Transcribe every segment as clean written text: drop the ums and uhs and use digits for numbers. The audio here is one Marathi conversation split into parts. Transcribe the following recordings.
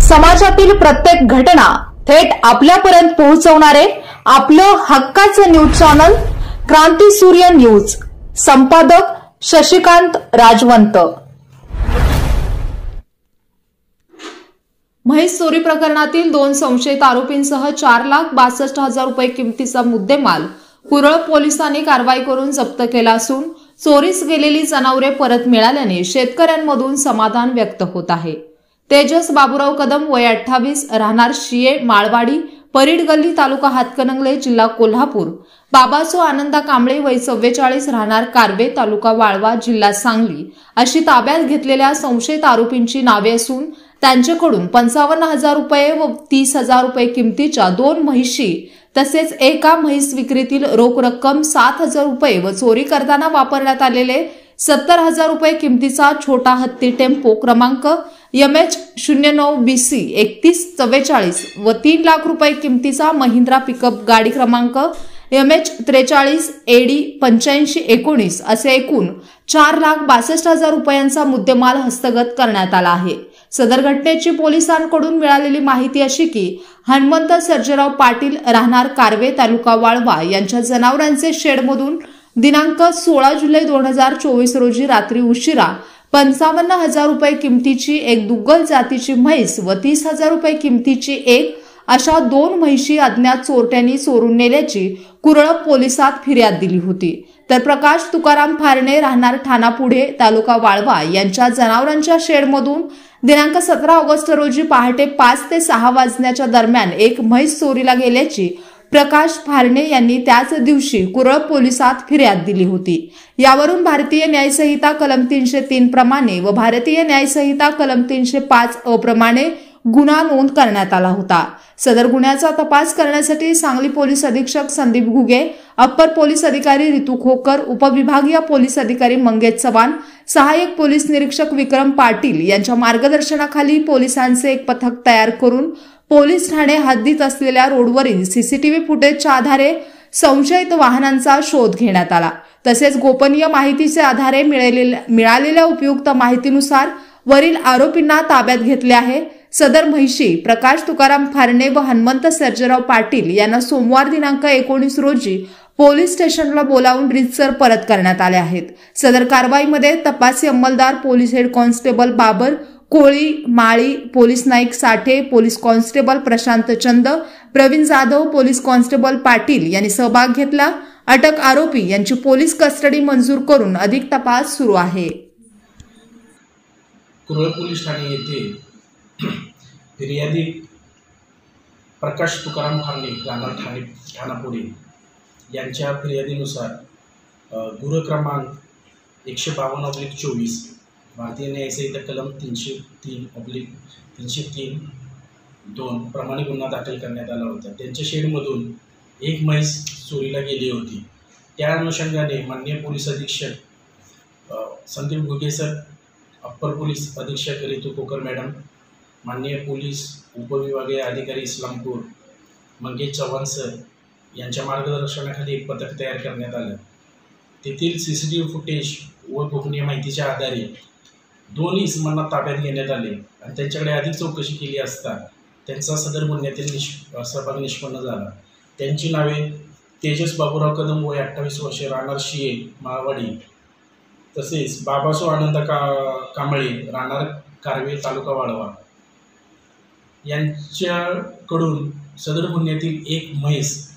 समाजातील प्रत्येक घटना थेट आपल्यापर्यंत पोहोचवणारे आपलं हक्काचं न्यूज चॅनल क्रांती सूर्य न्यूज। संपादक शशिकांत राजवंत। म्हैस चोरी प्रकरणातील 2 संशयित आरोपींसह 4,62,000 रुपये किमतीचा मुद्देमाल कुरळ पोलिसांनी कारवाई करून जप्त केला असून चोरीस गेलेली जनावरे परत मिळाल्याने शेतकऱ्यांमधून समाधान व्यक्त होत आहे। तेजस बाबूराव कदम वय 28 राहणार शिये माळवाडी परीड गल्ली तालुका हातकणंगले जिल्हा कोल्हापूर, बाबासो आनंदा कांबळे वय 44 राहणार कारवे तालुका वाळवा जिल्हा सांगली अशी ताब्यात घेतलेल्या संशयित आरोपींची नावे असून त्यांच्याकडून 55,000 रुपये व 30,000 रुपये किमतीच्या 2 म्हशी तसेच एका म्हैस विक्रीतील रोख रक्कम 7,000 रुपये व चोरी करताना वापरण्यात आलेले 70,000 रुपये किमतीचा छोटा हत्ती टेम्पो क्रमांक MH09BC 3144 व 3 लाख रुपये किमतीचा महिंद्रा पिकअप गाडी क्रमांक MH43 AD 8519 असे एकूण 4,62,000 रुपयांचा मुद्देमाल हस्तगत करण्यात आला आहे। सदर घटनेची पोलिसांकडून मिळालेली माहिती अशी की हनुमंत सर्जेराव पाटील राहणार कारवे तालुका वाळवा यांच्या जनावरांचे शेडमधून दिनांक 16 जुलै 2024 रोजी रात्री उशिरा 55,000 रुपये किमतीची एक दुग्गल जातीची म्हैस व 30,000 रुपये किमतीची एक अशा 2 म्हशी अज्ञात चोरट्यांनी चोरून नेल्याची कुरळ पोलिसात फिर्याद दिली होती। तर प्रकाश तुकाराम फारणे राहणार ठाणापुढे तालुका वाळवा यांच्या जनावरांच्या शेडमधून दिनांक 17 ऑगस्ट रोजी पहाटे 5 ते 6 वाजण्याच्या दरम्यान एक म्हैस चोरीला गेल्याची प्रकाश फारणे यांनी त्याच दिवशी कुरळ पोलिसात फिर्याद दिली होती। यावरून भारतीय न्यायसंहिता कलम 303 प्रमाणे व भारतीय न्यायसंहिता कलम 305 अ प्रमाणे गुन्हा नोंद करण्यात आला होता। सदर गुन्ह्याचा तपास करण्यासाठी सांगली पोलीस अधीक्षक संदीप घुगे, अप्पर पोलीस अधिकारी रितू खोकर, उपविभागीय पोलीस अधिकारी मंगेश चव्हाण, सहाय्यक पोलीस निरीक्षक विक्रम पाटील यांच्या मार्गदर्शनाखाली पोलिसांचे एक पथक तयार करून पोलीस ठाणे हद्दीत असलेल्या रोडवरील सीसीटीव्ही फुटेजच्या आधारे संशयित वाहनांचा शोध घेण्यात आला। तसेच गोपनीय माहितीच्या आधारे मिळालेल्या उपयुक्त माहितीनुसार वरील आरोपींना ताब्यात घेतले आहे। सदर म्हशी प्रकाश तुकाराम फारणे व हनुमंत सर्जेराव पाटील यांना सोमवार दिनांक 19 रोजी पोलीस स्टेशनला बोलावून रितसर परत करण्यात आले आहेत। सदर कारवाईमध्ये तपासी अंमलदार पोलीस हेड कॉन्स्टेबल बाबर कोळी माळी, पोलीस नाईक साठे, पोलीस कॉन्स्टेबल प्रशांत चंद, प्रवीण जाधव, पोलीस कॉन्स्टेबल पाटील यांनी सहभाग घेतला। अटक आरोपी यांची पोलीस कस्टडी मंजूर करून अधिक तपास सुरू आहे। कुरळ पोलीस ठाणे येथे फिर्यादी प्रकाश तुकाराम फारणे राहणार ठाणापुढे यांच्या फिर्यादीनुसार गुन्हा क्रमांक 152/24 भारतीय न्यायसंहिता कलम 303/303(2) प्रमाणे गुन्हा दाखल करण्यात आला होता। त्यांच्या शेडमधून एक म्हैस चोरीला गेली होती। त्या अनुषंगाने माननीय पोलीस अधीक्षक Sandeep Ghuge sir, upper police अधीक्षक रितू खोकर मॅडम, माननीय पोलीस उपविभागीय अधिकारी इस्लामपूर मंगेश चव्हाण सर यांच्या मार्गदर्शनाखाली एक पथक तयार करण्यात आलं। तेथील सीसीटीव्ही फुटेज व गोपनीय माहितीच्या आधारे 2 इसमांना ताब्यात घेण्यात आले आणि त्यांच्याकडे अधिक चौकशी केली असता त्यांचा सदर गुन्ह्यातील सहभाग निष्पन्न झाला। त्यांची नावे तेजस बाबूराव कदम वय 28 वर्षे राहणार शिये माळवाडी तसेच बाबासो आनंदा कांबळे राहणार कारवे तालुका वाळवा यांच्याकडून सदर गुन्ह्यातील एक म्हैस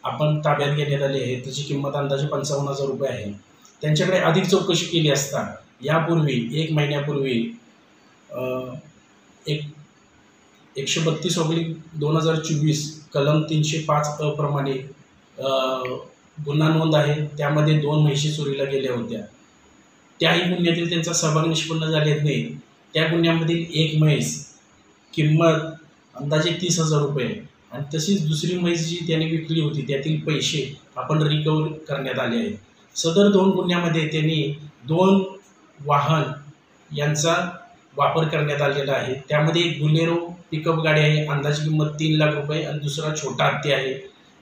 आपण ताब्यात घेण्यात आली आहे। त्याची किंमत अंदाजे 55,000 रुपये आहे। त्यांच्याकडे अधिक चौकशी केली असता यापूर्वी 1 महिन्यापूर्वी 132/2024 कलम 305 अ प्रमाणे गुन्हा नोंद आहे। त्यामध्ये 2 म्हशी चोरीला गेल्या होत्या। त्याही गुन्ह्यातील त्यांचा सहभाग निष्पन्न झालेत नाही। त्या गुन्ह्यामधील एक म्हैस किंमत अंदाजे 30,000 रुपये आणि तशीच दुसरी म्हैस जी त्याने विकली होती त्यातील पैसे आपण रिकवर करण्यात आले आहेत। सदर 2 गुन्ह्यामध्ये त्यांनी 2 वाहन यांचा वापर करण्यात आलेला आहे। त्यामध्ये एक बुलेरो पिकअप गाडी आहे, अंदाजे किंमत 3 लाख रुपये आणि दुसरा छोटा हत्ती आहे,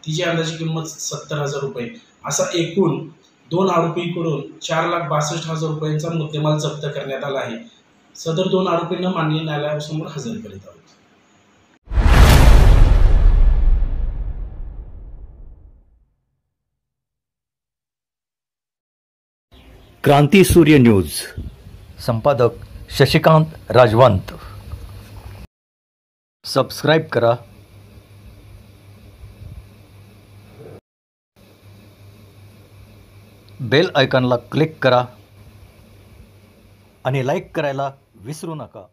तिची अंदाजे किंमत 70,000 रुपये। असा एकूण 2 आरोपींकडून 4,62,000 रुपयांचा मुद्देमाल जप्त करण्यात आला आहे। सदर 2 आरोपींना माननीय न्यायालयासमोर हजर करीत आहोत. क्रांती सूर्य न्यूज, संपादक शशिकांत राजवंत. सबस्क्राईब करा, बेल आयकॉनला क्लिक करा आणि लाईक करायला विसरू नका.